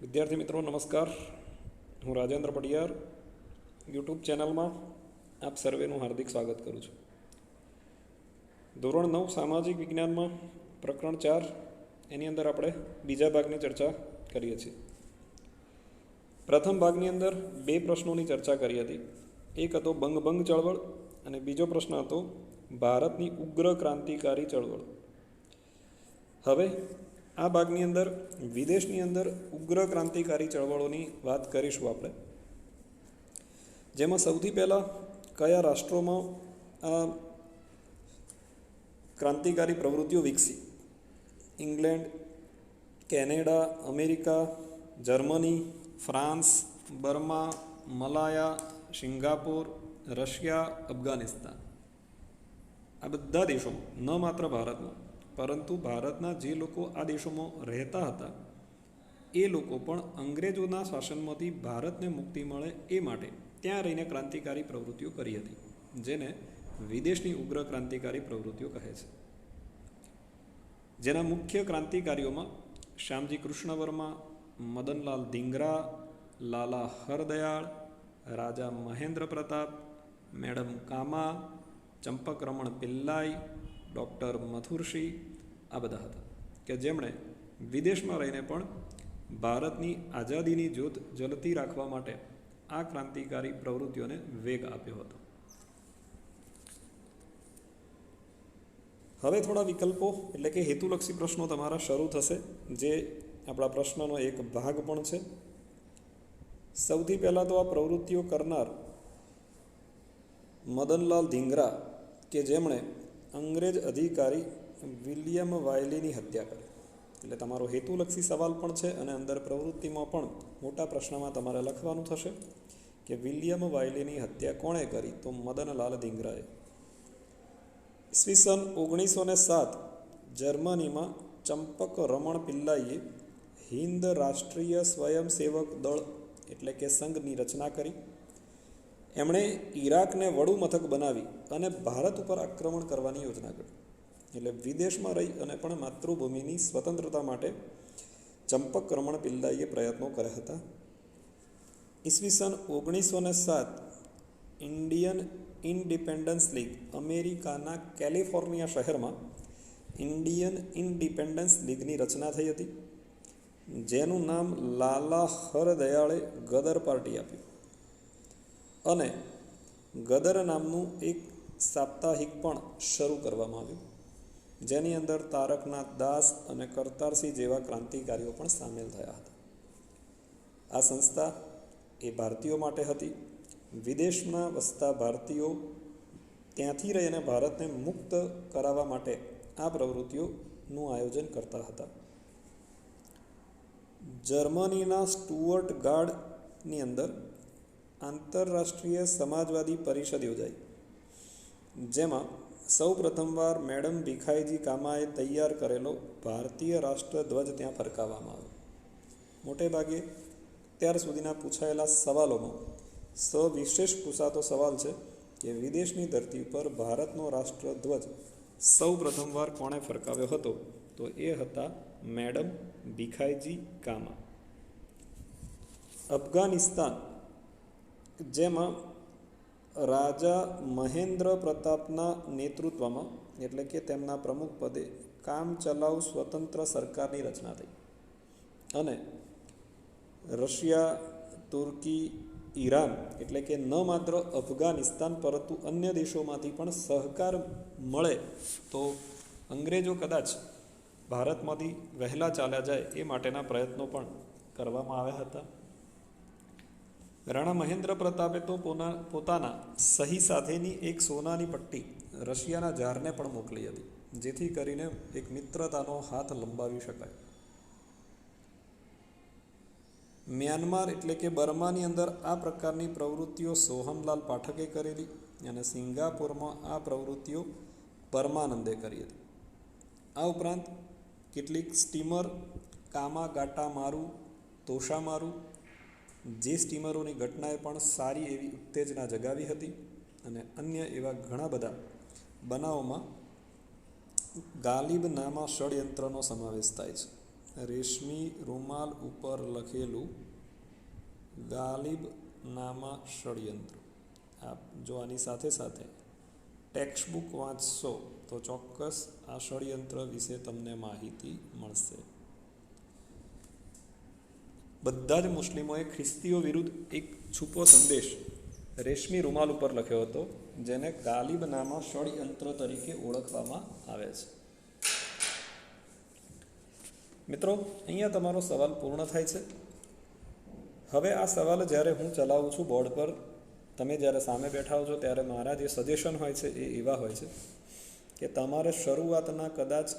વિદ્યાર્થી મિત્રો નમસ્કાર. હું રાજેન્દ્ર પડિયાર યુટ્યુબ ચેનલમાં આપ સર્વેનું હાર્દિક સ્વાગત કરું છું. ધોરણ 9 સામાજિક વિજ્ઞાનમાં પ્રકરણ 4 એની અંદર આપણે બીજા ભાગની ચર્ચા કરીએ છીએ. પ્રથમ ભાગની અંદર બે પ્રશ્નોની ચર્ચા કરી હતી. એક હતો બંગભંગ ચળવળ અને બીજો પ્રશ્ન હતો ભારતની ઉગ્ર ક્રાંતિકારી ચળવળ. હવે આ ભાગની અંદર વિદેશની અંદર ઉગ્ર ક્રાંતિકારી ચળવળોની વાત કરીશું આપણે, જેમાં સૌથી પહેલાં કયા રાષ્ટ્રોમાં આ ક્રાંતિકારી પ્રવૃત્તિઓ વિકસી. England, Canada, America, Germany, France, Burma, Malaya, Singapore, Russia, Afghanistan. આ બધા દેશોમાં, ન માત્ર ભારતમાં પરંતુ ભારતના જે લોકો આ દેશોમાં રહેતા હતા એ લોકો પણ અંગ્રેજોના શાસનમાંથી ભારતને મુક્તિ મળે એ માટે ત્યાં રહીને ક્રાંતિકારી પ્રવૃત્તિઓ કરી હતી, જેને વિદેશની ઉગ્ર ક્રાંતિકારી પ્રવૃત્તિઓ કહે છે. જેના મુખ્ય ક્રાંતિકારીઓમાં શ્યામજી કૃષ્ણ વર્મા, મદનલાલ ધીંગરા, લાલા હરદયાળ, રાજા મહેન્દ્ર પ્રતાપ, મેડમ કામા, ચંપકરમણ પિલ્લાઈ, ડૉક્ટર મથુરશી, આ બધા હતા કે જેમણે વિદેશમાં રહીને પણ ભારતની આઝાદીની જ્યોત જલતી રાખવા માટે આ ક્રાંતિકારી પ્રવૃત્તિઓને વેગ આપ્યો હતો. હવે થોડા વિકલ્પો એટલે કે હેતુલક્ષી પ્રશ્નો તમારા શરૂ થશે, જે આપણા પ્રશ્નનો એક ભાગ પણ છે. સૌથી પહેલાં તો આ પ્રવૃત્તિઓ કરનાર મદનલાલ ધીંગરા કે જેમણે અંગ્રેજ અધિકારી વિલિયમ વાયલીની હત્યા કરી. એટલે તમારો હેતુલક્ષી સવાલ પણ છે અને અંદર પ્રવૃત્તિમાં પણ મોટા પ્રશ્નમાં તમારે લખવાનું થશે કે વિલિયમ વાયલીની હત્યા કોણે કરી, તો મદનલાલ ધીંગરાએ. ઈસવીસન 1907 જર્મનીમાં ચંપક રમણ પિલ્લાઈએ હિન્દ રાષ્ટ્રીય સ્વયંસેવક દળ એટલે કે સંઘની રચના કરી. એમણે ઈરાકને વડુ મથક બનાવી અને ભારત ઉપર આક્રમણ કરવાની યોજના કરી. એટલે વિદેશમાં રહી અને પણ માતૃભૂમિની સ્વતંત્રતા માટે ચંપક રમણ પિલ્લાઈએ પ્રયત્નો કર્યા હતા. ઈસવીસન 1907 ઇન્ડિયન ઇન્ડિપેન્ડન્સ લીગ અમેરિકાના કેલિફોર્નિયા શહેરમાં ઇન્ડિયન ઇન્ડિપેન્ડન્સ લીગની રચના થઈ હતી, જેનું નામ લાલા હરદયાળે ગદર પાર્ટી આપ્યું અને ગદર નામનું એક સાપ્તાહિક પણ શરૂ કરવામાં આવ્યું, જેની અંદર તારકનાથ દાસ અને કરતારસિંહ જેવા ક્રાંતિકારીઓ પણ સામેલ થયા હતા. આ સંસ્થા એ ભારતીયો માટે હતી. વિદેશમાં વસતા ભારતીયો ત્યાંથી રહીને ભારતને મુક્ત કરાવવા માટે આ પ્રવૃત્તિઓનું આયોજન કરતા હતા. જર્મનીના સ્ટુઅર્ટ ગાર્ડની અંદર આંતરરાષ્ટ્રીય સમાજવાદી પરિષદ યોજાઈ, જેમાં સૌ પ્રથમવાર મેડમ ભીખાઈજી કામાએ તૈયાર કરેલો ભારતીય રાષ્ટ્રધ્વજ ત્યાં ફરકાવવામાં આવ્યો. મોટે ભાગે ત્યાર સુધીના પૂછાયેલા સવાલોમાં સવિશેષ પૂછાતો સવાલ છે કે વિદેશની ધરતી પર ભારતનો રાષ્ટ્રધ્વજ સૌ પ્રથમવાર કોણે ફરકાવ્યો હતો, તો એ હતા મેડમ ભીખાઈજી કામા. અફઘાનિસ્તાન, જેમાં રાજા મહેન્દ્ર પ્રતાપના નેતૃત્વમાં એટલે કે તેમના પ્રમુખ પદે કામ ચલાઉ સ્વતંત્ર સરકારની રચના થઈ અને રશિયા, તુર્કી, ઈરાન એટલે કે ન માત્ર અફઘાનિસ્તાન પરંતુ અન્ય દેશોમાંથી પણ સહકાર મળે તો અંગ્રેજો કદાચ ભારતમાંથી વહેલા ચાલ્યા જાય એ માટેના પ્રયત્નો પણ કરવામાં આવ્યા હતા. રાણા મહેન્દ્ર પ્રતાપે તો પોતાના સહી સાથેની એક સોનાની પટ્ટી રશિયાના જારને પણ મોકલી હતી, જેથી કરીને એક મિત્રતાનો હાથ લંબાવી શકાય. મ્યાનમાર એટલે કે બર્માની અંદર આ પ્રકારની પ્રવૃત્તિઓ સોહમલાલ પાઠકે કરેલી અને સિંગાપોરમાં આ પ્રવૃત્તિઓ પરમાનંદે કરી હતી. આ ઉપરાંત કેટલીક સ્ટીમર કામાગાટામારુ, તોશામારુ જે સ્ટીમરોની ઘટનાએ પણ સારી એવી ઉત્તેજના જગાવી હતી અને અન્ય એવા ઘણા બધા બનાવોમાં ગાલિબ નામા ષડયંત્રનો સમાવેશ થાય છે. રેશમી રૂમાલ ઉપર લખેલું ગાલિબનામા ષડયંત્ર. આપ જો આની સાથે સાથે ટેક્સ્ટ બુક વાંચશો તો ચોક્કસ આ ષડયંત્ર વિશે તમને માહિતી મળશે. બધા જ મુસ્લિમોએ ખ્રિસ્તીઓ વિરુદ્ધ એક છુપો સંદેશ રેશમી રૂમાલ ઉપર લખ્યો હતો, જેને ગાલિબનામા ષડયંત્ર તરીકે ઓળખવામાં આવે છે. મિત્રો, અહીંયા તમારો સવાલ પૂર્ણ થાય છે. હવે આ સવાલ જ્યારે હું ચલાવું છું બોર્ડ પર, તમે જ્યારે સામે બેઠા હો છો ત્યારે મારા જે સજેશન હોય છે એ એવા હોય છે કે તમારે શરૂઆતના કદાચ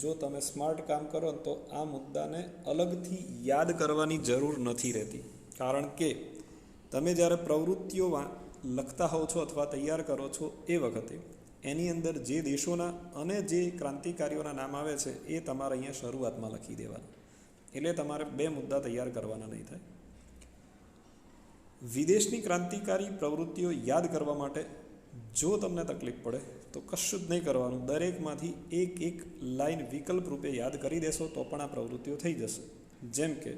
જો તમે સ્માર્ટ કામ કરો તો આ મુદ્દાને અલગથી યાદ કરવાની જરૂર નથી રહેતી. કારણ કે તમે જ્યારે પ્રવૃત્તિઓ લખતા હોવ છો અથવા તૈયાર કરો છો એ વખતે એની અંદર જે દેશોના અને જે ક્રાંતિકારીઓના નામ આવે છે એ તમારે અહીંયા શરૂઆતમાં લખી દેવાના. એટલે તમારે 2 મુદ્દા તૈયાર કરવાના નહીં થાય. વિદેશની ક્રાંતિકારી પ્રવૃત્તિઓ યાદ કરવા માટે જો તમને તકલીફ પડે તો કશું જ નહીં કરવાનું. દરેકમાંથી એક લાઈન વિકલ્પ રૂપે યાદ કરી દેશો તો પણ આ પ્રવૃત્તિઓ થઈ જશે. જેમ કે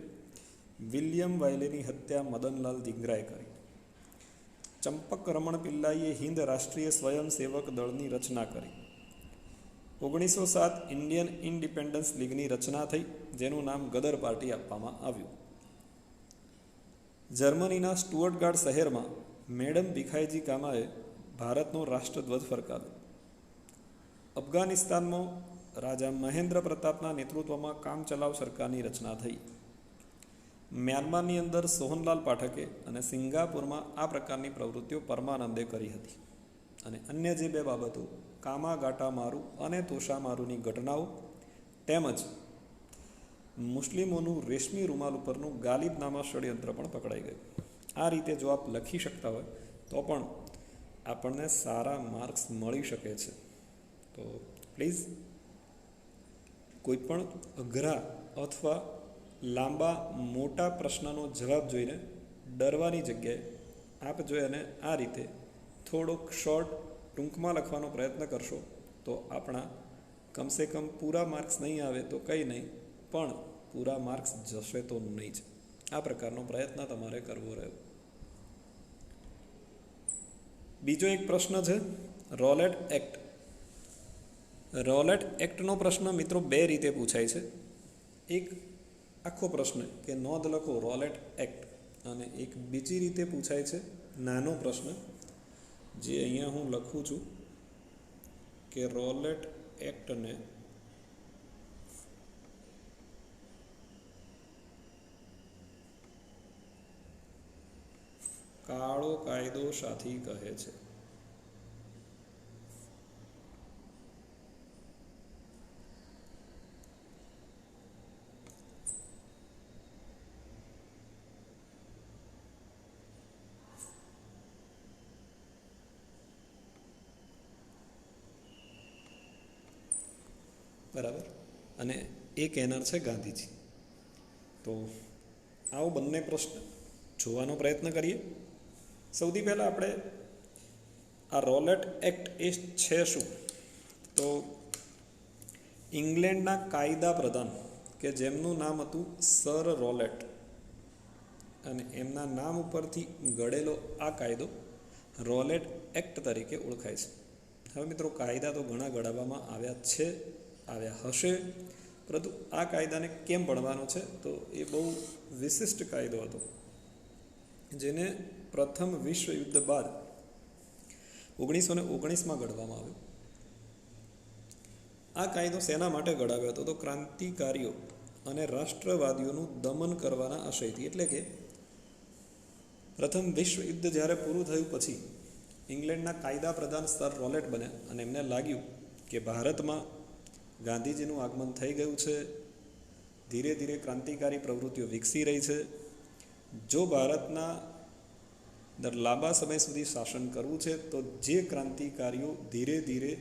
વિલિયમ વાયલેની હત્યા મદનલાલ ધીંગરાએ કરી. ચંપક રમણ પિલ્લાઈએ હિન્દ રાષ્ટ્રીય સ્વયંસેવક દળની રચના કરી. 1907 ઇન્ડિયન ઇન્ડિપેન્ડન્સ લીગની રચના થઈ, જેનું નામ ગદર પાર્ટી આપવામાં આવ્યું. જર્મનીના સ્ટુઅર્ટગાર્ડ શહેરમાં મેડમ ભીખાઈજી કામાએ ભારતનો રાષ્ટ્રધ્વજ ફરકાવ્યો. અફઘાનિસ્તાનમાં રાજા મહેન્દ્ર પ્રતાપના નેતૃત્વમાં કામચલાઉ સરકારની રચના થઈ. મ્યાનમારની અંદર સોહનલાલ પાઠકે અને સિંગાપુરમાં આ પ્રકારની પ્રવૃત્તિઓ પરમાનંદે કરી હતી. અને અન્ય જે 2 બાબતો કામાગાટા મારુ અને તોશા મારુની ઘટનાઓ તેમજ મુસ્લિમોનું રેશમી રૂમાલ ઉપરનું ગાલિબનામા ષડયંત્ર પણ પકડાઈ ગયું. આ રીતે જો આપ લખી શકતા હોય તો પણ આપણને સારા માર્ક્સ મળી શકે છે. તો પ્લીઝ કોઈ પણ અઘરા અથવા લાંબા મોટા પ્રશ્નનો જવાબ જોઈને ડરવાની જગ્યાએ આપ જો એને આ રીતે થોડોક શોર્ટ ટૂંકમાં લખવાનો પ્રયત્ન કરશો તો આપણા કમસે કમ પૂરા માર્ક્સ નહીં આવે તો કંઈ નહીં, પણ પૂરા માર્ક્સ જશે તો નહીં જ. આ પ્રકારનો પ્રયત્ન તમારે કરવો રહ્યો. બીજો એક પ્રશ્ન છે રોલેટ એક્ટ. રોલેટ એક્ટનો પ્રશ્ન મિત્રો 2 રીતે પૂછાય છે. એક આખો પ્રશ્ન કે નોંધ લખો રોલેટ એક્ટ, અને એક બીજી રીતે પૂછાય છે નાનો પ્રશ્ન જે અહીંયા હું લખું છું કે રોલેટ એક્ટને કાળો કાયદો સાથી કહે છે. બરાબર. અને એ કહેનાર છે ગાંધીજી. તો આવો બંને પ્રશ્ન જોવાનો પ્રયત્ન કરીએ. સૌથી પહેલાં આપણે આ રોલેટ એક્ટ એ છે શું? તો ઇંગ્લેન્ડના કાયદા પ્રધાન કે જેમનું નામ હતું સર રોલેટ, અને એમના નામ ઉપરથી ઘડેલો આ કાયદો રોલેટ એક્ટ તરીકે ઓળખાય છે. હવે મિત્રો, કાયદા તો ઘણા ઘડવામાં આવ્યા હશે, પરંતુ આ કાયદાને કેમ ભણવાનો છે? તો એ બહુ વિશિષ્ટ કાયદો હતો, જેને પ્રથમ વિશ્વ યુદ્ધ બાદ 1919માં ઘડવામાં આવ્યો. આ કાયદો શેના માટે ઘડાવ્યો હતો? તો ક્રાંતિકારીઓ અને રાષ્ટ્રવાદીઓનું દમન કરવાના આશયથી. એટલે કે પ્રથમ વિશ્વ યુદ્ધ જ્યારે પૂરું થયું પછી ઇંગ્લેન્ડના કાયદા પ્રધાન સર રોલેટ બન્યા, અને એમને લાગ્યું કે ભારતમાં ગાંધીજીનું આગમન થઈ ગયું છે, ધીરે ધીરે ક્રાંતિકારી પ્રવૃત્તિઓ વિકસી રહી છે. જો ભારતના લાંબા સમય સુધી શાસન કરવું છે તો જે ક્રાંતિકારીઓ ધીરે ધીરે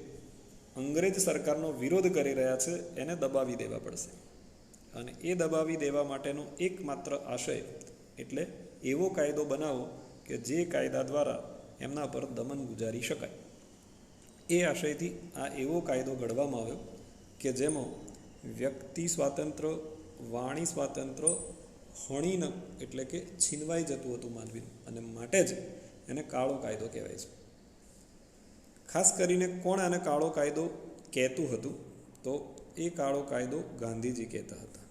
અંગ્રેજ સરકારનો વિરોધ કરી રહ્યા છે એને દબાવી દેવા પડશે. અને એ દબાવી દેવા માટેનો એકમાત્ર આશય એટલે એવો કાયદો બનાવો કે જે કાયદા દ્વારા એમના પર દમન ગુજારી શકાય. એ આશયથી આ એવો કાયદો ઘડવામાં આવ્યો કે જેમાં વ્યક્તિ સ્વાતંત્ર્ય વાણી સ્વાતંત્ર્ય હણી ન એટલે કે છીનવાઈ જતું હતું માનવીનું, અને માટે જ એને કાળો કાયદો કહેવાય છે. ખાસ કરીને કોણ આને કાળો કાયદો કહેતું હતું? તો એ કાળો કાયદો ગાંધીજી કહેતા હતા.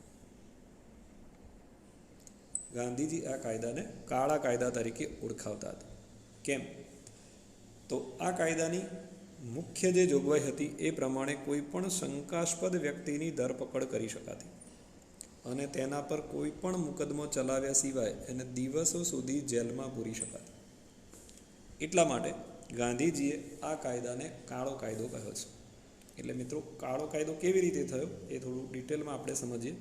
ગાંધીજી આ કાયદાને કાળા કાયદા તરીકે ઓળખાવતા હતા. કેમ? તો આ કાયદાની મુખ્ય જે જોગવાઈ હતી એ પ્રમાણે કોઈ પણ શંકાસ્પદ વ્યક્તિની ધરપકડ કરી શકાતી અને તેના પર કોઈ પણ મુકદ્દમો ચલાવ્યા સિવાય એને દિવસો સુધી જેલમાં પૂરી શકાતી. એટલા માટે ગાંધીજીએ આ કાયદાને કાળો કાયદો કહ્યો છે. એટલે મિત્રો, કાળો કાયદો કેવી રીતે થયો એ થોડું ડિટેલમાં આપણે સમજીએ.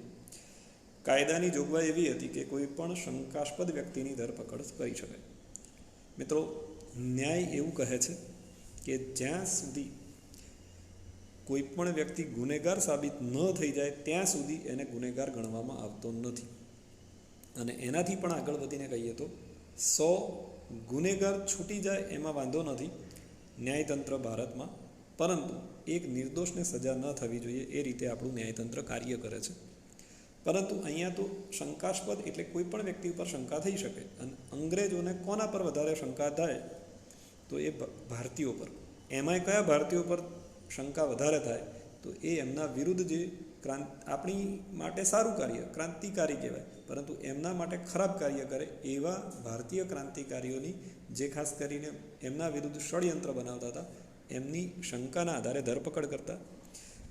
કાયદાની જોગવાઈ એવી હતી કે કોઈ પણ શંકાસ્પદ વ્યક્તિની ધરપકડ કરી શકાય. મિત્રો, ન્યાય એવું કહે છે કે જ્યાં સુધી કોઈ પણ વ્યક્તિ ગુનેગાર સાબિત ન થઈ જાય ત્યાં સુધી એને ગુનેગાર ગણવામાં આવતો નથી. અને એનાથી પણ આગળ વધીને કહીએ તો 100 ગુનેગાર છૂટી જાય એમાં વાંધો નથી ન્યાયતંત્ર ભારતમાં, પરંતુ એક નિર્દોષને સજા ન થવી જોઈએ એ રીતે આપણું ન્યાયતંત્ર કાર્ય કરે છે. પરંતુ અહીંયા તો શંકાસ્પદ એટલે કોઈ પણ વ્યક્તિ ઉપર શંકા થઈ શકે, અને અંગ્રેજોને કોના પર વધારે શંકા થાય? તો એ ભારતીયો પર. એમાંય કયા ભારતીયો પર શંકા વધારે થાય? તો એ એમના વિરુદ્ધ જે આપણી માટે સારું કાર્ય, ક્રાંતિકારી કહેવાય, પરંતુ એમના માટે ખરાબ કાર્ય કરે એવા ભારતીય ક્રાંતિકારીઓની, જે ખાસ કરીને એમના વિરુદ્ધ ષડયંત્ર બનાવતા હતા, એમની શંકાના આધારે ધરપકડ કરતા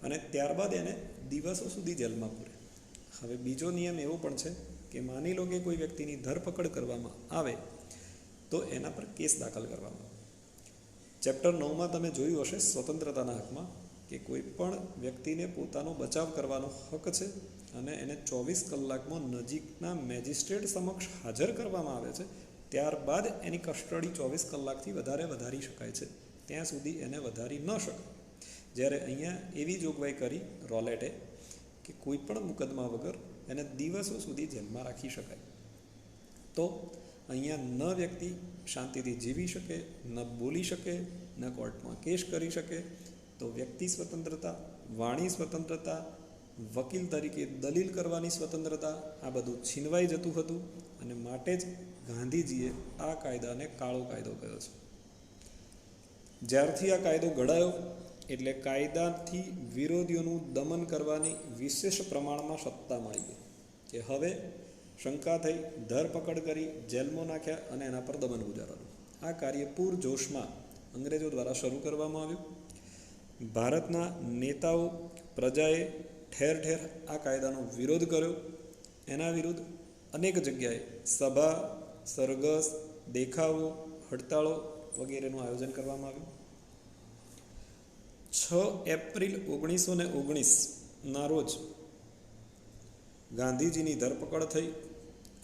અને ત્યારબાદ એને દિવસો સુધી જેલમાં પૂરે. હવે બીજો નિયમ એવો પણ છે કે માની લો કે કોઈ વ્યક્તિની ધરપકડ કરવામાં આવે તો એના પર કેસ દાખલ કરવામાં આવે. ચેપ્ટર 9માં તમે જોયું હશે સ્વતંત્રતાના હકમાં કે કોઈ પણ વ્યક્તિને પોતાનો બચાવ કરવાનો હક છે અને એને 24 કલાકમાં નજીકના મેજિસ્ટ્રેટ સમક્ષ હાજર કરવામાં આવે છે. ત્યારબાદ એની કસ્ટડી 24 કલાકથી વધારે વધારી શકાય છે, ત્યાં સુધી એને વધારી ન શકાય. જ્યારે અહીંયા એવી જોગવાઈ કરી રોલેટે કે કોઈ પણ મુકદ્દમા વગર એને દિવસો સુધી જેલમાં રાખી શકાય. તો અહીંયા ન વ્યક્તિ શાંતિથી જીવી શકે, ન બોલી શકે, ન કોર્ટમાં કેસ કરી શકે. તો વ્યક્તિ સ્વતંત્રતા, વાણી સ્વતંત્રતા, વકીલ તરીકે દલીલ કરવાની સ્વતંત્રતા, આ બધું છીનવાઈ જતું હતું. અને માટે જ ગાંધીજીએ આ કાયદાને કાળો કાયદો કહ્યો છે. જ્યારથી આ કાયદો ઘડાયો એટલે કાયદાથી વિરોધીઓનું દમન કરવાની વિશેષ પ્રમાણમાં સત્તા મળી ગઈ કે હવે શંકા થઈ, ધરપકડ કરી, જેલમાં નાખ્યા અને એના પર દમન ગુજારવાનું. આ કાર્ય પૂરજોશમાં અંગ્રેજો દ્વારા શરૂ કરવામાં આવ્યું. ભારતના નેતાઓ, પ્રજાએ ઠેર ઠેર આ કાયદાનો વિરોધ કર્યો. એના વિરુદ્ધ અનેક જગ્યાએ સભા, સરઘસ, દેખાવો, હડતાળો વગેરેનું આયોજન કરવામાં આવ્યું. 6 એપ્રિલ 1919ના રોજ ગાંધીજીની ધરપકડ થઈ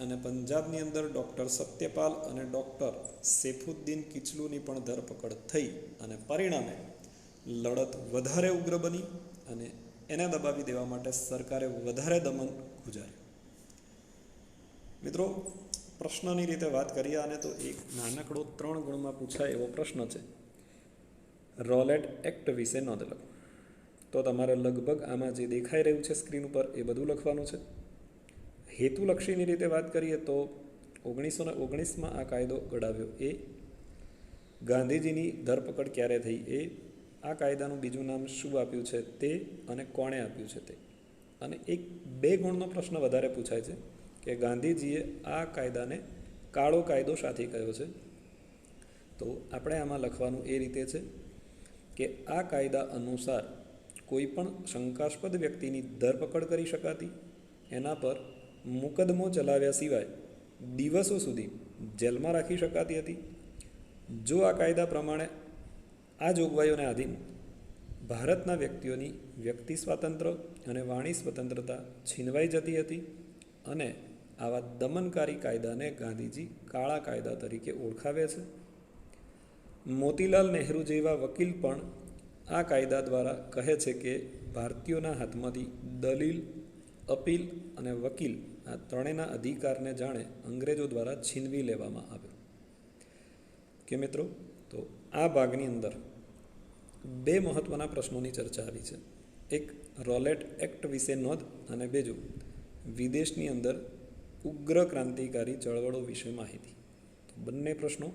અને પંજાબની અંદર ડૉક્ટર સત્યપાલ અને ડૉક્ટર સૈફુદ્દીન કિચલુની પણ ધરપકડ થઈ અને પરિણામે લડત વધારે ઉગ્ર બની અને એને દબાવી દેવા માટે સરકારે વધારે દમન ગુજાર્યું. મિત્રો, પ્રશ્નની રીતે વાત કરીએ અને તો એક નાનકડો 3 ગુણમાં પૂછાય એવો પ્રશ્ન છે. રોલેટ એક્ટ વિશે નોંધ લો. તો તમારે લગભગ આમાં જે દેખાઈ રહ્યું છે સ્ક્રીન ઉપર એ બધું લખવાનું છે. હેતુલક્ષીની રીતે વાત કરીએ તો 1919માં આ કાયદો ઘડાવ્યો એ, ગાંધીજીની ધરપકડ ક્યારે થઈ એ, આ કાયદાનું બીજું નામ શું આપ્યું છે તે અને કોણે આપ્યું છે તે. અને એક 2 ગુણનો પ્રશ્ન વધારે પૂછાય છે કે ગાંધીજીએ આ કાયદાને કાળો કાયદો શાથી કહ્યો છે. તો આપણે આમાં લખવાનું એ રીતે છે કે આ કાયદા અનુસાર કોઈ પણ શંકાસ્પદ વ્યક્તિની ધરપકડ કરી શકાતી, એના પર મુકદ્દમો ચલાવ્યા સિવાય દિવસો સુધી જેલમાં રાખી શકાતી હતી. જો આ કાયદા પ્રમાણે આ જોગવાઈઓને આધીન ભારતના વ્યક્તિઓની વ્યક્તિ સ્વાતંત્ર્ય અને વાણી સ્વતંત્રતા છીનવાઈ જતી હતી અને આવા દમનકારી કાયદાને ગાંધીજી કાળા કાયદા તરીકે ઓળખાવે છે. મોતીલાલ નહેરુ જેવા વકીલ પણ આ કાયદા દ્વારા કહે છે કે ભારતીયોના હાથમાંથી દલીલ, અપીલ અને વકીલ આ ત્રણેયના અધિકારને જાણે અંગ્રેજો દ્વારા છીનવી લેવામાં આવ્યો. કે મિત્રો, તો આ ભાગની અંદર 2 મહત્ત્વના પ્રશ્નોની ચર્ચા આવી છે. એક રોલેટ એક્ટ વિશે નોંધ અને બીજું વિદેશની અંદર ઉગ્ર ક્રાંતિકારી ચળવળો વિશે માહિતી. તો બંને પ્રશ્નો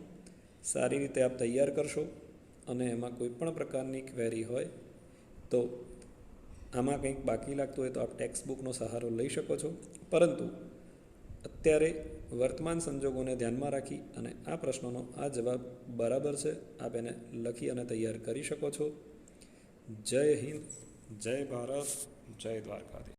સારી રીતે આપ તૈયાર કરશો અને એમાં કોઈ પણ પ્રકારની ક્વેરી હોય તો આમાં કંઈક બાકી લાગતું હોય તો આપ ટેક્સ્ટ બુકનો સહારો લઈ શકો છો. પરંતુ અત્યારે વર્તમાન સંજોગોને ધ્યાનમાં રાખી અને આ પ્રશ્નોનો આ જવાબ બરાબર છે આપ એને લખી અને તૈયાર કરી શકો છો. જય હિન્દ, જય ભારત, જય દ્વારકાધીશ.